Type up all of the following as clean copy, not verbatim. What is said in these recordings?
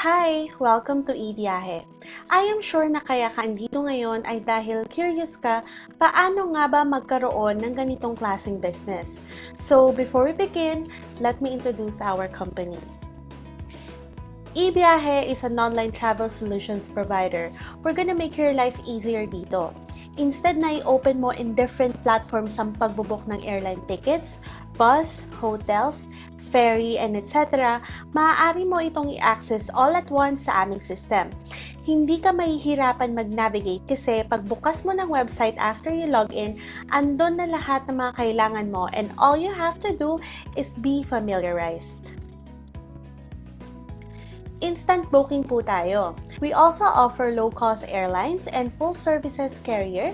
Hi! Welcome to eBiyahe. I am sure na kaya ka andito ngayon ay dahil curious ka paano nga ba magkaroon ng ganitong klaseng business. So, before we begin, let me introduce our company. eBiyahe is an online travel solutions provider. We're gonna make your life easier dito. Instead na i-open mo in different platforms ang pagbubook ng airline tickets, bus, hotels, ferry, and etc., maaari mo itong i-access all at once sa aming system. Hindi ka mahihirapan mag-navigate kasi pagbukas mo ng website after you log in, andun na lahat ng mga kailangan mo and all you have to do is be familiarized. Instant booking po tayo. We also offer low-cost airlines and full-services carrier.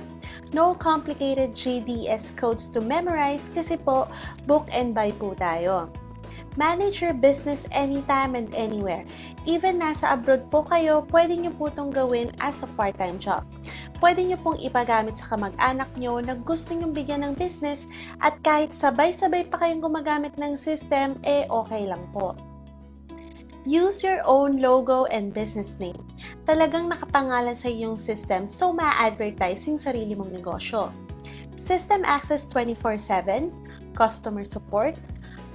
No complicated GDS codes to memorize kasi po book and buy po tayo. Manage your business anytime and anywhere. Even nasa abroad po kayo, pwede nyo po itong gawin as a part-time job. Pwede nyo pong ipagamit sa kamag-anak nyo na gusto nyong bigyan ng business at kahit sabay-sabay pa kayong gumagamit ng system, okay lang po. Use your own logo and business name. Talagang nakapangalan sa iyong system so ma-advertise yung sarili mong negosyo. System access 24/7, customer support,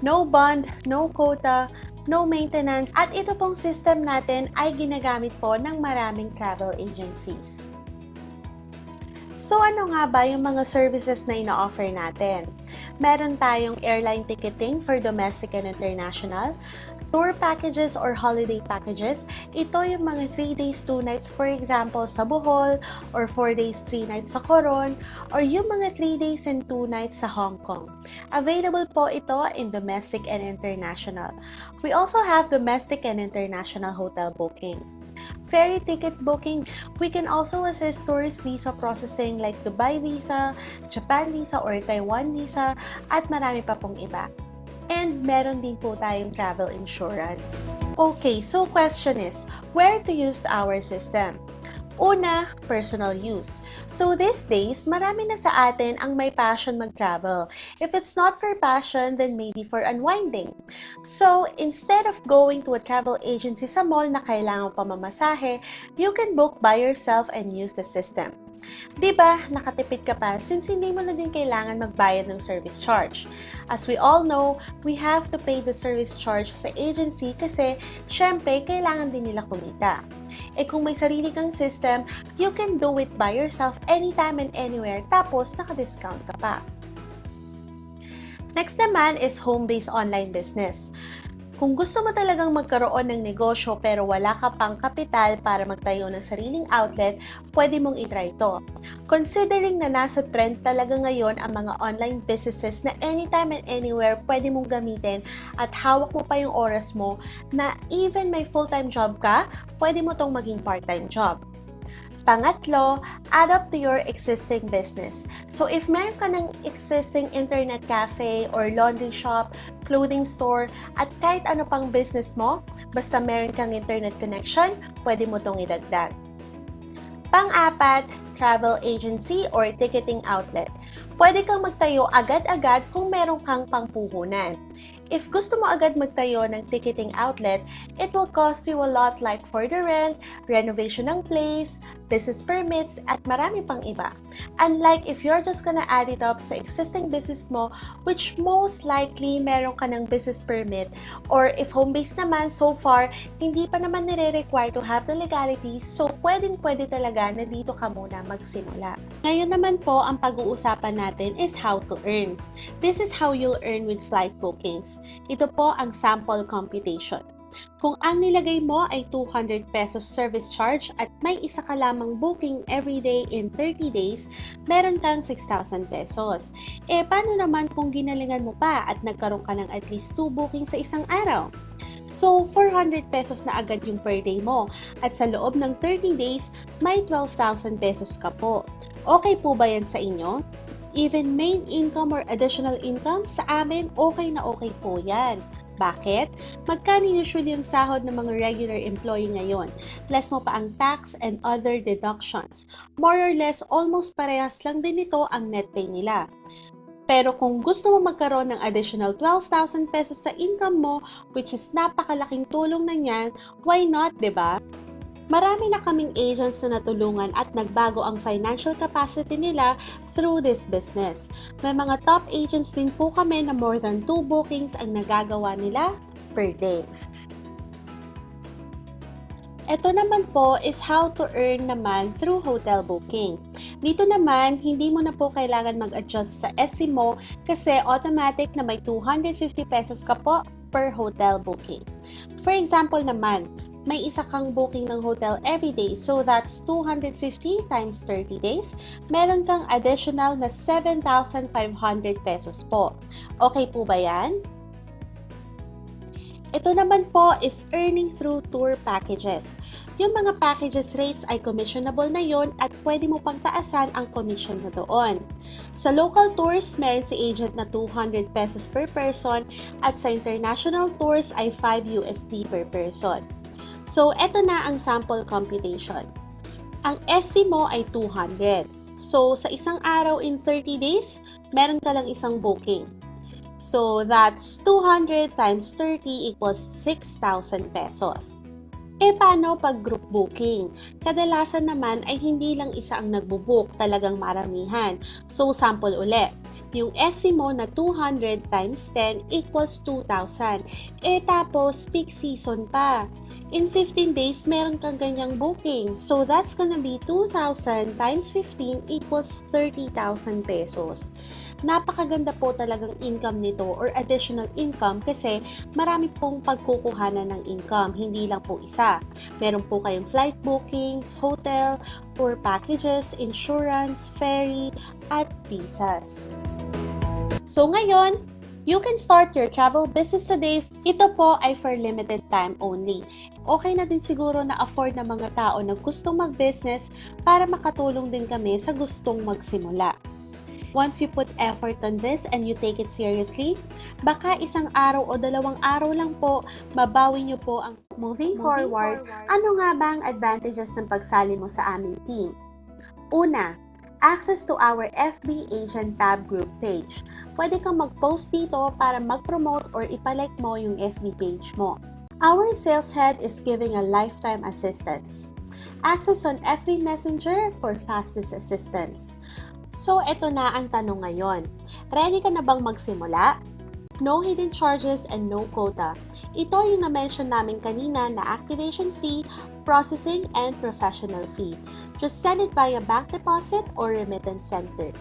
no bond, no quota, no maintenance, at ito pong system natin ay ginagamit po ng maraming travel agencies. So ano nga ba yung mga services na ina-offer natin? Meron tayong airline ticketing for domestic and international, tour packages or holiday packages. Ito yung mga 3 days, 2 nights, for example, sa Bohol, or 4 days, 3 nights sa Coron, or yung mga 3 days and 2 nights sa Hong Kong. Available po ito in domestic and international. We also have domestic and international hotel booking. Ferry ticket booking, we can also assist tourist visa processing like Dubai visa, Japan visa, or Taiwan visa, at marami pa pong iba. And meron din po tayong travel insurance. Okay, so question is, where to use our system? Una, personal use. So these days, marami na sa atin ang may passion mag-travel. If it's not for passion, then maybe for unwinding. So instead of going to a travel agency sa mall na kailangan pamamasahe, you can book by yourself and use the system. Diba, nakatipid ka pa since hindi mo na din kailangan magbayad ng service charge. As we all know, we have to pay the service charge sa agency kasi syempre kailangan din nila kumita. Kung may sarili kang system, you can do it by yourself anytime and anywhere tapos naka-discount ka pa. Next naman is home-based online business. Kung gusto mo talagang magkaroon ng negosyo pero wala ka pang kapital para magtayo ng sariling outlet, pwede mong itry ito. Considering na nasa trend talaga ngayon ang mga online businesses na anytime and anywhere pwede mong gamitin at hawak mo pa yung oras mo na even may full-time job ka, pwede mo tong maging part-time job. Pangatlo, adapt to your existing business. So if meron ka ng existing internet cafe or laundry shop, clothing store, at kahit ano pang business mo, basta meron kang internet connection, pwede mo tong idagdag. Pang-apat, travel agency or ticketing outlet. Pwede kang magtayo agad-agad kung meron kang pangpuhunan. If gusto mo agad magtayo ng ticketing outlet, it will cost you a lot like for the rent, renovation ng place, business permits, at marami pang iba. Unlike if you're just gonna add it up sa existing business mo, which most likely meron ka ng business permit, or if home-based naman, so far, hindi pa naman nire-require to have the legalities, so pwedeng-pwede talaga na dito ka muna magsimula. Ngayon naman po, ang pag-uusapan natin is how to earn. This is how you'll earn with flight bookings. Ito po ang sample computation. Kung ang nilagay mo ay 200 pesos service charge at may isa ka lamang booking every day in 30 days, meron kang 6,000 pesos. Paano naman kung ginalingan mo pa at nagkaroon ka ng at least 2 bookings sa isang araw? So, 400 pesos na agad yung per day mo at sa loob ng 30 days, may 12,000 pesos ka po. Okay po ba yan sa inyo? Even main income or additional income, sa amin, okay na okay po yan. Bakit? Magkano usually yung sahod ng mga regular employee ngayon? Less mo pa ang tax and other deductions. More or less, almost parehas lang din ito ang net pay nila. Pero kung gusto mo magkaroon ng additional 12,000 pesos sa income mo, which is napakalaking tulong na yan, why not, 'di ba? Marami na kaming agents na natulungan at nagbago ang financial capacity nila through this business. May mga top agents din po kami na more than 2 bookings ang nagagawa nila per day. Ito naman po is how to earn naman through hotel booking. Dito naman, hindi mo na po kailangan mag-adjust sa SC mo kasi automatic na may 250 pesos ka po per hotel booking. For example naman, may isa kang booking ng hotel every day, so that's 250 times 30 days. Meron kang additional na 7,500 pesos po. Okay po ba yan? Ito naman po is earning through tour packages. Yung mga packages rates ay commissionable na yon at pwede mo pang taasan ang commission mo doon. Sa local tours, meron si agent na 200 pesos per person at sa international tours ay 5 USD per person. So, eto na ang sample computation. Ang SC mo ay 200. So, sa isang araw in 30 days, meron ka lang isang booking. So, that's 200 times 30 equals 6,000 pesos. Paano pag group booking? Kadalasan naman ay hindi lang isa ang nagbo-book, talagang maramihan. So, sample uli. Yung SC mo na 200 times 10 equals 2,000. Tapos, peak season pa. In 15 days, meron kang ganyang booking. So, that's gonna be 2,000 times 15 equals 30,000 pesos. Napakaganda po talagang income nito or additional income kasi marami pong pagkukuhanan ng income, hindi lang po isa. Meron po kayong flight bookings, hotel, tour packages, insurance, ferry, at visas. So ngayon, you can start your travel business today. Ito po ay for limited time only. Okay na din siguro na afford ng mga tao na gustong mag-business para makatulong din kami sa gustong magsimula. Once you put effort on this and you take it seriously, baka isang araw o 2 araw lang po, mabawi nyo po ang moving forward. Ano nga ba ang advantages ng pagsali mo sa aming team? Una, access to our FB Agent Tab group page. Pwede kang mag-post dito para mag-promote or ipalike mo yung FB page mo. Our sales head is giving a lifetime assistance. Access on FB Messenger for fastest assistance. So, eto na ang tanong ngayon. Ready ka na bang magsimula? No hidden charges and no quota. Ito yung na-mention namin kanina na activation fee, processing, and professional fee. Just send it via bank deposit or remittance center.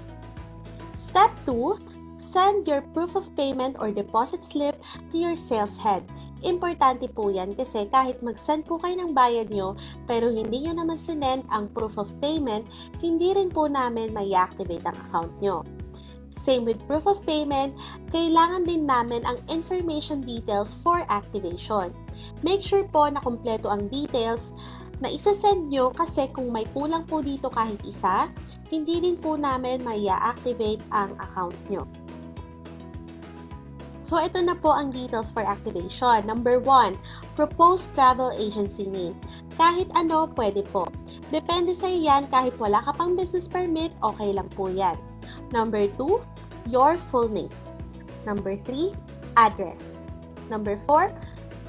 Step 2, send your proof of payment or deposit slip to your sales head. Importante po yan kasi kahit mag-send po kayo ng bayad nyo pero hindi nyo naman sinend ang proof of payment, hindi rin po namin may-activate ang account nyo. Same with proof of payment, kailangan din namin ang information details for activation. Make sure po na kumpleto ang details na isa-send nyo kasi kung may kulang po dito kahit isa, hindi din po namin may-activate ang account nyo. So, ito na po ang details for activation. Number 1, proposed travel agency name. Kahit ano, pwede po. Depende sa iyo yan, kahit wala ka pang business permit, okay lang po yan. Number 2, your full name. Number 3, address. Number 4,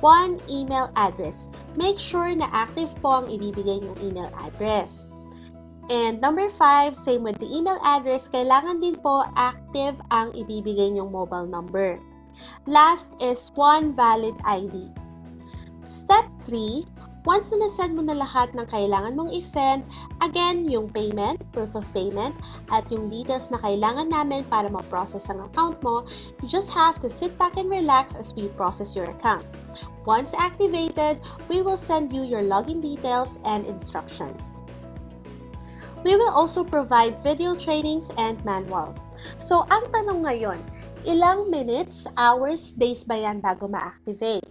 1 email address. Make sure na active po ang ibibigay yung email address. And number 5, same with the email address, kailangan din po active ang ibibigay yung mobile number. Last is 1 valid ID. Step 3, once na nasend mo na lahat ng kailangan mong isend, again, yung payment, proof of payment, at yung details na kailangan namin para ma-process ang account mo, you just have to sit back and relax as we process your account. Once activated, we will send you your login details and instructions. We will also provide video trainings and manual. So, ang tanong ngayon, ilang minutes, hours, days ba yan bago ma-activate?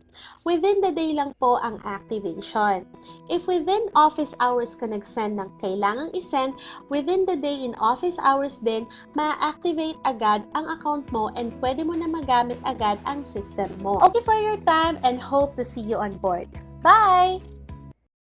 Within the day lang po ang activation. If within office hours ka nag-send ng kailangang isend, within the day in office hours din, ma-activate agad ang account mo and pwede mo na magamit agad ang system mo. Okay for your time and hope to see you on board. Bye!